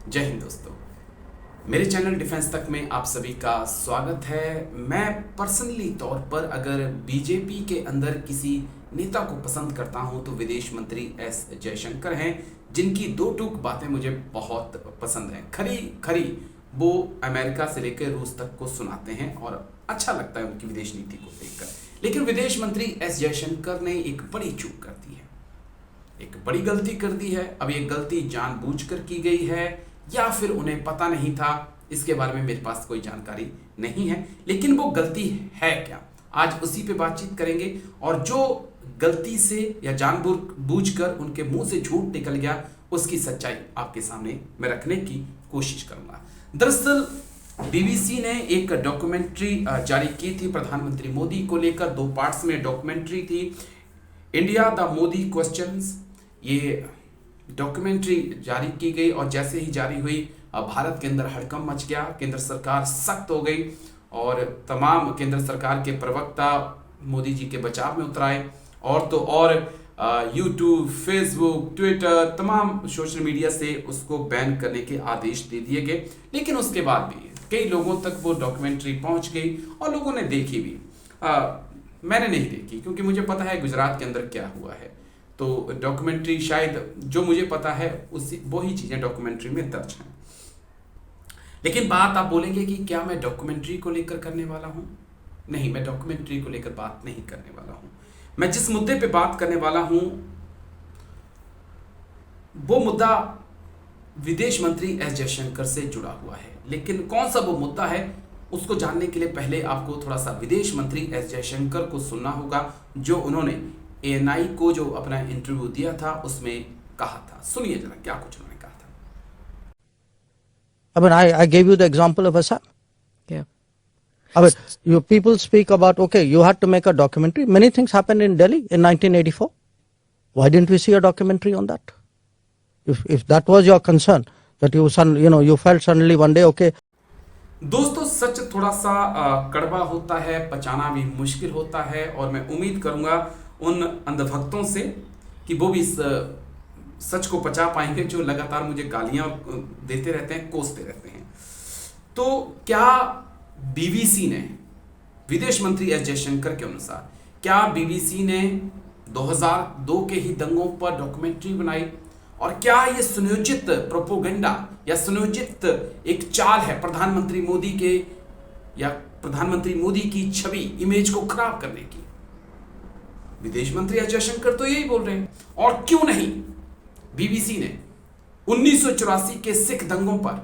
जय हिंद दोस्तों। मेरे चैनल डिफेंस तक में आप सभी का स्वागत है। मैं पर्सनली तौर पर अगर बीजेपी के अंदर किसी नेता को पसंद करता हूं तो विदेश मंत्री एस जयशंकर हैं, जिनकी दो टूक बातें मुझे बहुत पसंद हैं। खरी खरी वो अमेरिका से लेकर रूस तक को सुनाते हैं और अच्छा लगता है उनकी विदेश नीति को देखकर। लेकिन विदेश मंत्री एस जयशंकर ने एक बड़ी चूक कर दी है, एक बड़ी गलती कर दी है। अब ये गलती जानबूझकर की गई है या फिर उन्हें पता नहीं था, इसके बारे में मेरे पास कोई जानकारी नहीं है। लेकिन वो गलती है क्या, आज उसी पे बातचीत करेंगे। और जो गलती से या जानबूझकर उनके मुंह से झूठ निकल गया, उसकी सच्चाई आपके सामने मैं रखने की कोशिश करूंगा। दरअसल बीबीसी ने एक डॉक्यूमेंट्री जारी की थी प्रधानमंत्री मोदी को लेकर। 2 पार्ट्स में डॉक्यूमेंट्री थी, इंडिया द मोदी क्वेश्चंस। ये डॉक्यूमेंट्री जारी की गई और जैसे ही जारी हुई भारत के अंदर हड़कंप मच गया। केंद्र सरकार सख्त हो गई और तमाम केंद्र सरकार के प्रवक्ता मोदी जी के बचाव में उतर आए। और तो और यूट्यूब, फेसबुक, ट्विटर, तमाम सोशल मीडिया से उसको बैन करने के आदेश दे दिए गए। लेकिन उसके बाद भी कई लोगों तक वो डॉक्यूमेंट्री पहुंच गई और लोगों ने देखी भी। मैंने नहीं देखी क्योंकि मुझे पता है गुजरात के अंदर क्या हुआ है। तो डॉक्यूमेंट्री शायद जो मुझे पता है उसी वही चीज़ें डॉक्यूमेंट्री में दर्ज हैं। लेकिन बात आप बोलेंगे कि क्या मैं डॉक्यूमेंट्री को लेकर करने वाला हूं? नहीं, मैं डॉक्यूमेंट्री को लेकर बात नहीं करने वाला हूं। मैं जिस मुद्दे पे बात करने वाला हूं वो मुद्दा विदेश मंत्री एस जयशंकर से जुड़ा हुआ है। लेकिन कौन सा वो मुद्दा है, उसको जानने के लिए पहले आपको थोड़ा सा विदेश मंत्री एस जयशंकर को सुनना होगा, जो उन्होंने एएनआई को जो अपना इंटरव्यू दिया था उसमें कहा था। सुनिए जरा क्या कुछ उन्होंने कहा था। I mean, I gave you the example of Assam. Yeah. I mean, you people speak about, okay, you had to make a documentary. Many things happened in Delhi in 1984. Why didn't we see a documentary on that? If that was your concern, that you felt suddenly one day, okay. दोस्तों, सच थोड़ा सा कड़वा होता है, पचाना भी मुश्किल होता है। और मैं उम्मीद करूंगा उन अंधभक्तों से कि वो भी इस सच को पचा पाएंगे जो लगातार मुझे गालियां देते रहते हैं, कोसते रहते हैं। तो क्या बीबीसी ने, विदेश मंत्री एस जयशंकर के अनुसार, क्या बीबीसी ने 2002 के ही दंगों पर डॉक्यूमेंट्री बनाई? और क्या ये सुनियोजित प्रोपोगंडा या सुनियोजित एक चाल है प्रधानमंत्री मोदी के या प्रधानमंत्री मोदी की छवि, इमेज को खराब करने की? विदेश मंत्री एस जयशंकर तो यही बोल रहे हैं। और क्यों नहीं, बीबीसी ने 1984 के सिख दंगों पर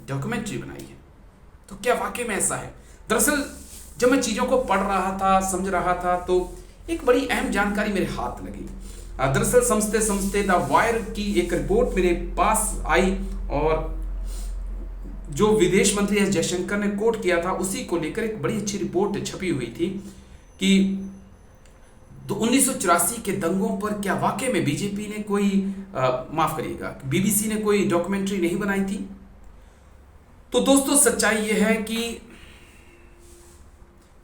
डॉक्यूमेंट्री बनाई है। तो क्या वाकई में ऐसा है? दरअसल जब मैं चीजों को पढ़ रहा था, समझ रहा था, तो एक बड़ी अहम जानकारी मेरे हाथ लगी। दरअसल समझते समझते द वायर की एक रिपोर्ट मेरे पास आई और जो विदेश मंत्री एस जयशंकर ने कोट किया था उसी को लेकर एक बड़ी अच्छी रिपोर्ट छपी हुई थी कि 1984 के दंगों पर क्या वाकई में बीजेपी ने कोई माफ करिएगा, बीबीसी ने कोई डॉक्यूमेंट्री नहीं बनाई थी। तो दोस्तों, सच्चाई यह है कि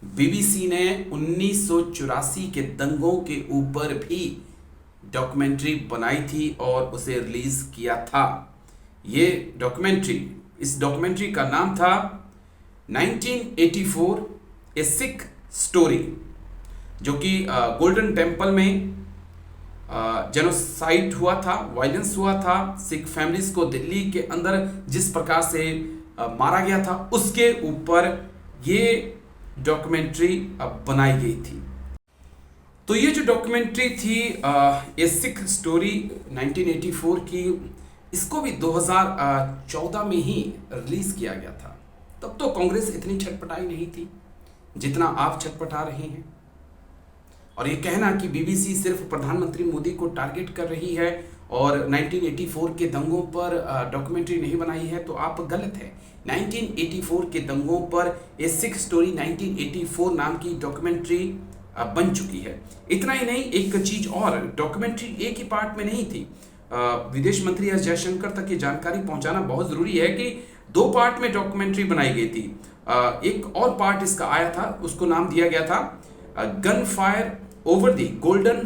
बीबीसी ने 1984 के दंगों के ऊपर भी डॉक्यूमेंट्री बनाई थी और उसे रिलीज किया था। ये डॉक्यूमेंट्री, इस डॉक्यूमेंट्री का नाम था 1984 ए सिख स्टोरी, जो कि गोल्डन टेम्पल में जेनोसाइड हुआ था, वायलेंस हुआ था, सिख फैमिलीज को दिल्ली के अंदर जिस प्रकार से मारा गया था उसके ऊपर ये डॉक्यूमेंट्री बनाई गई थी। तो ये जो डॉक्यूमेंट्री थी ए सिख स्टोरी 1984 की, इसको भी 2014 में ही रिलीज किया गया था। तब तो कांग्रेस इतनी छटपटाई नहीं थी जितना आप छटपटा रहे हैं। और ये कहना कि बीबीसी सिर्फ प्रधानमंत्री मोदी को टारगेट कर रही है और 1984 के दंगों पर डॉक्यूमेंट्री नहीं बनाई है, तो आप गलत है। 1984 के दंगों पर ए सिख स्टोरी 1984 नाम की डॉक्यूमेंट्री बन चुकी है। इतना ही नहीं, एक चीज और, डॉक्यूमेंट्री एक ही पार्ट में नहीं थी। विदेश मंत्री एस जयशंकर तक ये जानकारी पहुंचाना बहुत जरूरी है कि 2 पार्ट में डॉक्यूमेंट्री बनाई गई थी। एक और पार्ट इसका आया था, उसको नाम दिया गया था gun fire over the golden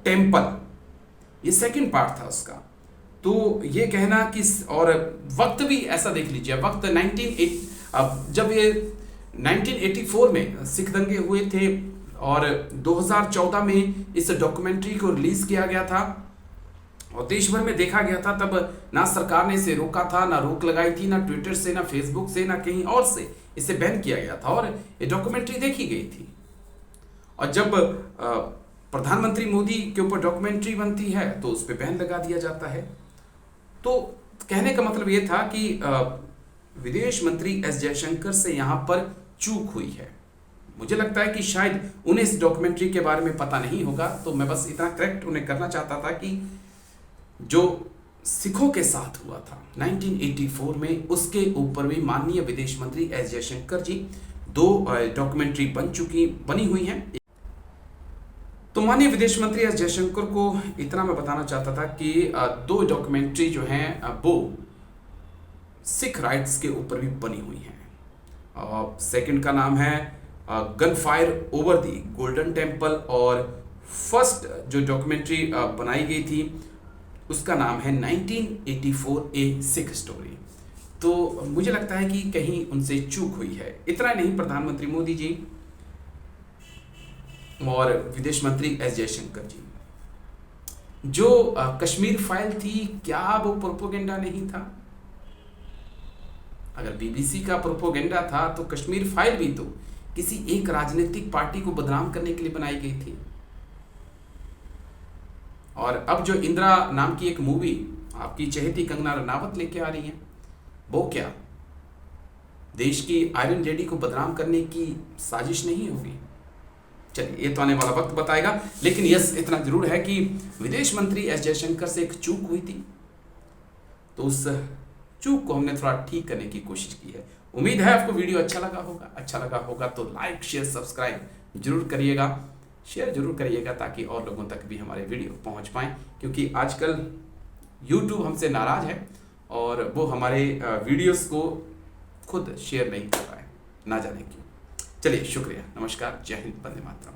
temple, ये सेकंड पार्ट था उसका। तो ये कहना कि, और वक्त भी ऐसा देख लीजिए, वक्त जब ये 1984 में सिख दंगे हुए थे और 2014 में इस डॉक्यूमेंट्री को रिलीज किया गया था और देश भर में देखा गया था, तब ना सरकार ने इसे रोका था, ना रोक लगाई थी, ना ट्विटर से, ना फेसबुक से, ना कहीं और से इसे बैन किया गया था और ये डॉक्यूमेंट्री देखी गई थी। और जब प्रधानमंत्री मोदी के ऊपर डॉक्यूमेंट्री बनती है तो उस पर बैन लगा दिया जाता है। तो कहने का मतलब ये था कि विदेश मंत्री एस जयशंकर से यहाँ पर चूक हुई है। मुझे लगता है कि शायद उन्हें इस डॉक्यूमेंट्री के बारे में पता नहीं होगा, तो मैं बस इतना करेक्ट उन्हें करना चाहता था कि जो सिखों के साथ हुआ था 1984 में, उसके ऊपर भी माननीय विदेश मंत्री एस जयशंकर जी 2 डॉक्यूमेंट्री बनी हुई हैं। तो माननीय विदेश मंत्री एस जयशंकर को इतना मैं बताना चाहता था कि 2 डॉक्यूमेंट्री जो हैं वो सिख राइट्स के ऊपर भी बनी हुई हैं। सेकंड का नाम है gun fire over the golden temple और फर्स्ट जो डॉक्यूमेंट्री बनाई गई थी उसका नाम है 1984 ए सिख स्टोरी। तो मुझे लगता है कि कहीं उनसे चूक हुई है। इतना नहीं, प्रधानमंत्री मोदी जी और विदेश मंत्री एस जयशंकर जी, जो कश्मीर फाइल थी, क्या वो प्रोपोगेंडा नहीं था? अगर बीबीसी का प्रोपोगेंडा था तो कश्मीर फाइल भी तो किसी एक राजनीतिक पार्टी को बदनाम करने के लिए बनाई गई थी। और अब जो इंदिरा नाम की एक मूवी आपकी चहेती कंगना रनावत लेके आ रही है, वो क्या देश की आयरन लेडी को बदनाम करने की साजिश नहीं होगी? चलिए, ये तो आने वाला वक्त बताएगा। लेकिन यस, इतना जरूर है कि विदेश मंत्री एस जयशंकर से एक चूक हुई थी, तो उस चूक को हमने थोड़ा ठीक करने की कोशिश की है। उम्मीद है आपको वीडियो अच्छा लगा होगा तो लाइक शेयर सब्सक्राइब जरूर करिएगा, शेयर जरूर करिएगा ताकि और लोगों तक भी हमारे वीडियो पहुंच पाएँ, क्योंकि आजकल YouTube हमसे नाराज है और वो हमारे वीडियोस को खुद शेयर नहीं कर रहा है, ना जाने क्यों। चलिए, शुक्रिया, नमस्कार, जय हिंद, वंदे मातरम।